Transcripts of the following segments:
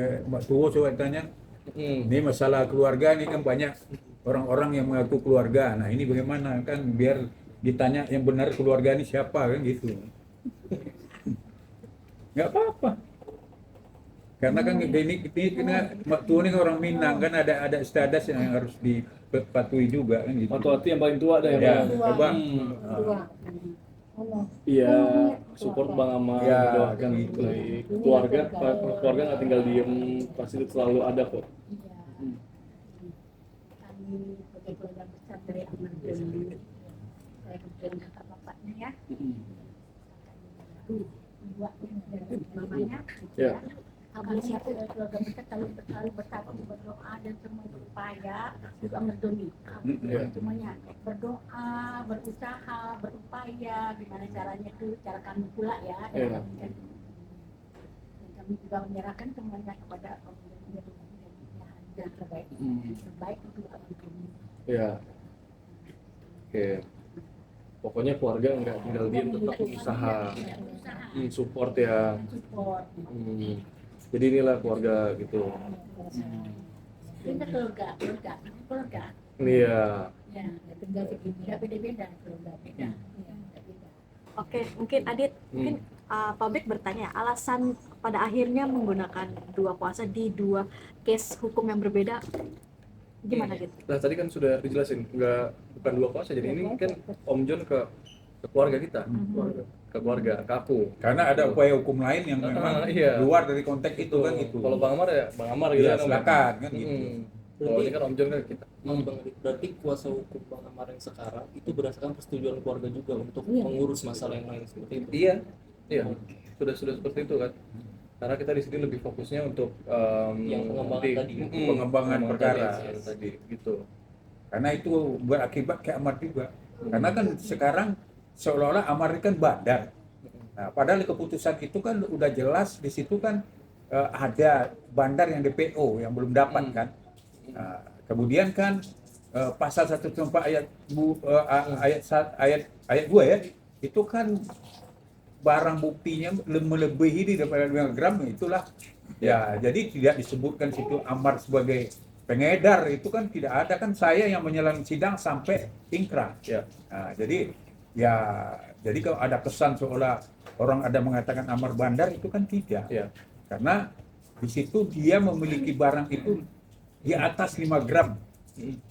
Mbak Tuwo coba tanya, ini masalah keluarga ini kan banyak orang-orang yang mengaku keluarga. Nah ini bagaimana kan biar ditanya yang benar keluarga ini siapa kan gitu. Nggak apa-apa. Karena kan ini kena Mbak Tuwo ini kan orang Minang kan ada istiadat yang harus dipatuhi juga kan gitu. Waktu yang paling tua dah ya, Ya, Bang. coba. Dua. Iya, support Bang Amar, Ya, mendoakan gitu. baik. Keluarga nggak tinggal diem, pasti itu selalu ada kok. Kami sebagai keluarga besar dari Aman Dulu, saya kebetulan kakak bapaknya ya, dua dan mamanya. Ya. Kami siapa keluarga besar selalu bersatu berdoa dan semua berupaya juga mendoni semuanya berdoa, berusaha, berupaya gimana caranya itu cara kami pula ya. Dan kami juga menyerahkan semuanya kepada Allah yang terbaik untuk kami. Ya. Oke. Pokoknya keluarga nggak tinggal diem, tetap berusaha, support ya. Support. Jadi inilah keluarga gitu. Kita keluarga. Iya. Ya, tinggal tidak beda-beda keluarga beda. Oke, mungkin Adit, mungkin publik bertanya alasan pada akhirnya menggunakan dua kuasa di dua case hukum yang berbeda gimana gitu? Nah tadi kan sudah dijelasin, bukan dua kuasa, jadi ini kan Om John ke keluarga kita, ke keluarga, ke aku. Karena ada upaya hukum lain yang memang iya. luar dari konteks itu kan gitu. Kalau Bang Amar ya Bang Amar gitu Ya, kan. silakan kan gitu. Kalau ini kan Om John kan kita. Berarti kuasa hukum Bang Amar yang sekarang itu berdasarkan persetujuan keluarga juga untuk mengurus masalah yang lain seperti itu. Iya, sudah seperti itu kan. Karena kita di sini lebih fokusnya untuk yang pengembangan tadi, pengembangan perkara tadi gitu. Karena itu berakibat ke Amar juga. Karena kan sekarang seolah-olah Amar ini kan bandar. Nah, padahal keputusan itu kan udah jelas di situ kan ada bandar yang DPO yang belum dapat kan. Nah, kemudian kan pasal 104 ayat 2 ya, itu kan barang buktinya melebihi daripada 5 gram, itulah ya. Jadi tidak disebutkan situ Amar sebagai pengedar, itu kan tidak ada kan. Saya yang menjalani sidang sampai ingkrah ya. Nah, jadi kalau ada kesan seolah orang ada mengatakan Amar bandar, itu kan tidak ya. Karena di situ dia memiliki barang itu di atas 5 gram.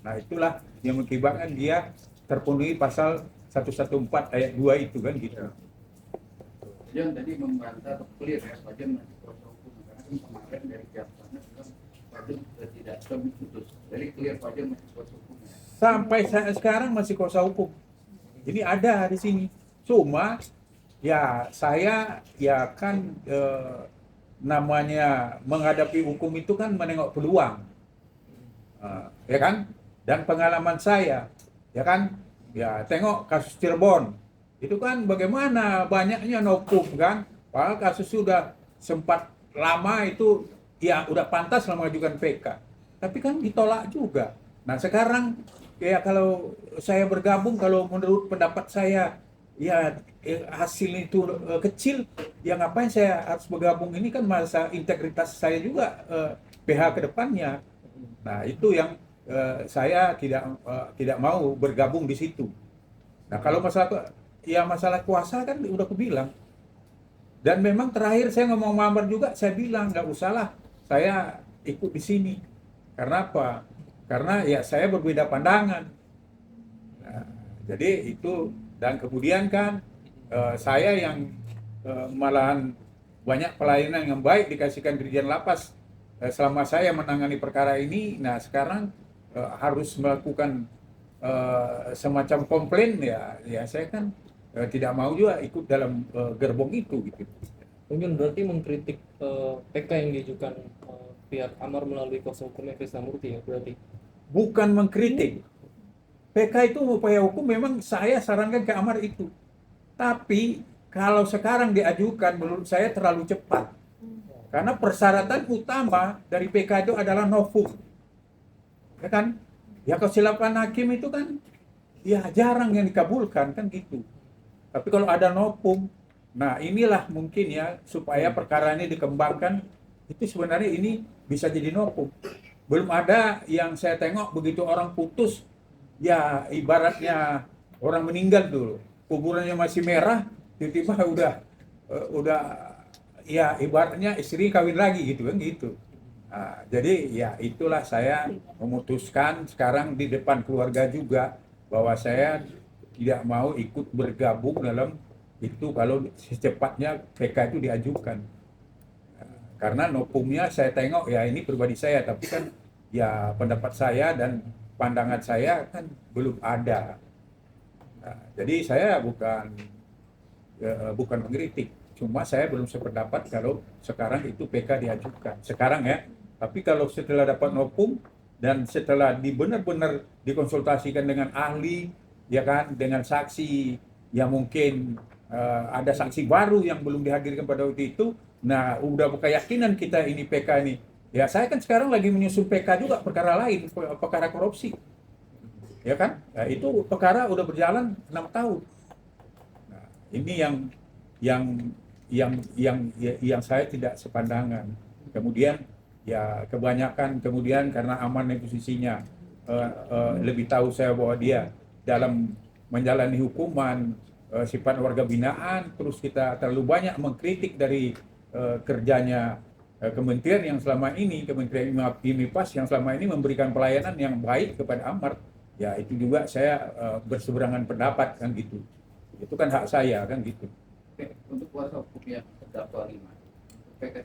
Nah, itulah yang mengakibatkan dia terpenuhi pasal 114 ayat 2 itu kan gitu. Yang tadi membantah atau clear ya, Fajar masih kuasa hukum karena kan kemarin dari pihak sana bilang Fajar sudah tidak putus. Jadi clear Fajar masih kuasa hukum ya. Sampai sekarang masih kuasa hukum. Jadi ada di sini. Cuma ya saya ya kan namanya menghadapi hukum itu kan menengok peluang. Ya kan? Dan pengalaman saya ya kan, ya tengok kasus Cirebon. Itu kan bagaimana banyaknya nopum kan, padahal kasus sudah sempat lama itu ya udah pantas lah mengajukan PK, tapi kan ditolak juga. Nah sekarang ya kalau saya bergabung, kalau menurut pendapat saya ya hasil itu kecil, ya ngapain saya harus bergabung? Ini kan masa integritas saya juga PH ke depannya. Nah itu yang saya tidak mau bergabung di situ. Nah kalau masalah kuasa kan udah aku bilang. Dan memang terakhir saya ngomong Mamar juga, saya bilang nggak usahlah saya ikut di sini. Karena apa? Karena ya saya berbeda pandangan. Nah, jadi itu, dan kemudian kan saya yang malahan banyak pelayanan yang baik dikasihkan Dirjen Lapas selama saya menangani perkara ini. Nah sekarang harus melakukan semacam komplain ya saya kan tidak mau juga ikut dalam gerbong itu gitu. Mungkin berarti mengkritik PK yang diajukan pihak Amar melalui kuasa hukumnya Krisnamurti ya berarti. Bukan mengkritik. PK itu upaya hukum, memang saya sarankan ke Amar itu. Tapi kalau sekarang diajukan menurut saya terlalu cepat. Karena persyaratan utama dari PK itu adalah novum. Ya kan? Ya kesilapan hakim itu kan ya jarang yang dikabulkan kan gitu. Tapi kalau ada novum, nah inilah mungkin ya supaya perkara ini dikembangkan itu sebenarnya ini bisa jadi nopung. Belum ada yang saya tengok begitu orang putus, ya ibaratnya orang meninggal dulu, kuburannya masih merah, tiba-tiba udah ya ibaratnya istri kawin lagi gitu kan gitu. Nah, jadi ya itulah saya memutuskan sekarang di depan keluarga juga bahwa saya tidak mau ikut bergabung dalam itu kalau secepatnya PK itu diajukan. Karena nopungnya saya tengok ya ini pribadi saya, tapi kan ya pendapat saya dan pandangan saya kan belum ada. Nah, jadi saya bukan mengkritik, cuma saya belum sependapat kalau sekarang itu PK diajukan. Sekarang ya, tapi kalau setelah dapat nopung dan setelah benar-benar dikonsultasikan dengan ahli, ya kan, dengan saksi yang mungkin ada saksi baru yang belum dihadirkan pada waktu itu, nah udah berkeyakinan kita ini PK ini. Ya saya kan sekarang lagi menyusun PK juga perkara lain, perkara korupsi. Ya kan? Nah, itu perkara udah berjalan 6 tahun. Nah, ini yang saya tidak sepandangan. Kemudian ya kebanyakan kemudian karena aman posisinya lebih tahu saya bahwa dia dalam menjalani hukuman sifat warga binaan, terus kita terlalu banyak mengkritik dari kerjanya kementerian yang selama ini, Kementerian IMIPAS yang selama ini memberikan pelayanan yang baik kepada Amar. Ya itu juga saya berseberangan pendapat kan gitu. Itu kan hak saya kan gitu. Oke, untuk kuasa hukum yang terdakwa 5, PK